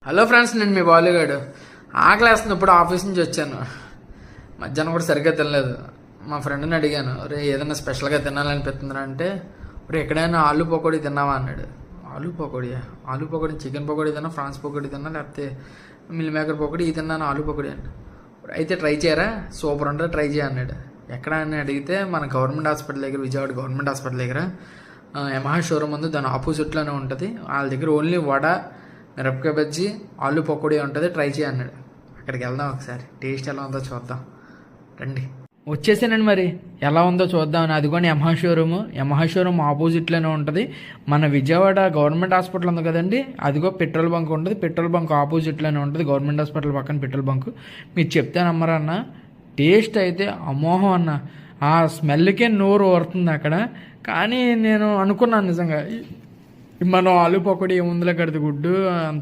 Hello friends, నేను మీ బాలుగాడు. ఆకలేస్తుంది. ఇప్పుడు ఆఫీస్ నుంచి వచ్చాను. మధ్యాహ్నం కూడా సరిగ్గా తినలేదు. మా ఫ్రెండ్ని అడిగాను, రే ఏదైనా స్పెషల్గా తినాలనిపిస్తుందా అంటే, రే ఎక్కడైనా ఆలూ పకోడీ తిన్నావా అన్నాడు. ఆలూ పకోడీయా? ఆలూ పకోడీ చికెన్ పకోడీ తిన్నా, ఫ్రాన్స్ పకోడీ తిన్నా, లేకపోతే మిల్ మేకర్ పకోడీ ఇది తిన్నాను, ఆలూ పకోడీ అన్నాడు. అయితే ట్రై చేయరా, సూపర్ ఉంటుంది, ట్రై చేయ అన్నాడు. ఎక్కడ అని అడిగితే మన గవర్నమెంట్ హాస్పిటల్ దగ్గర, విజయవాడ గవర్నమెంట్ హాస్పిటల్ దగ్గర యమహా షోరూమ్ ఉంది, దాని ఆపోజిట్లోనే ఉంటుంది. వాళ్ళ దగ్గర ఓన్లీ వడ, మిరపకాయ బజ్జీ, ఆలూ పకోడీ ఉంటుంది, ట్రై చేయ అన్నాడు. అక్కడికి వెళ్దాం, ఒకసారి టేస్ట్ ఎలా ఉందో చూద్దాం రండి. వచ్చేసానండి, మరి ఎలా ఉందో చూద్దామని. అదిగోని యమహా షోరూమ్ ఆపోజిట్లోనే ఉంటుంది. మన విజయవాడ గవర్నమెంట్ హాస్పిటల్ ఉంది కదండి, అదిగో పెట్రోల్ బంక్ ఉంటుంది. పెట్రోల్ బంక్ ఆపోజిట్లోనే ఉంటుంది, గవర్నమెంట్ హాస్పిటల్ పక్కన పెట్రోల్ బంక్. మీరు చెప్తే నమ్మరా అన్న, టేస్ట్ అయితే అమోహం అన్న. ఆ స్మెల్కే నోరు ఊరుతుంది అక్కడ. కానీ నేను అనుకున్నాను నిజంగా, మనం ఆలూ పకోడీ ఏముందిలే కడితే గుడ్డు అంత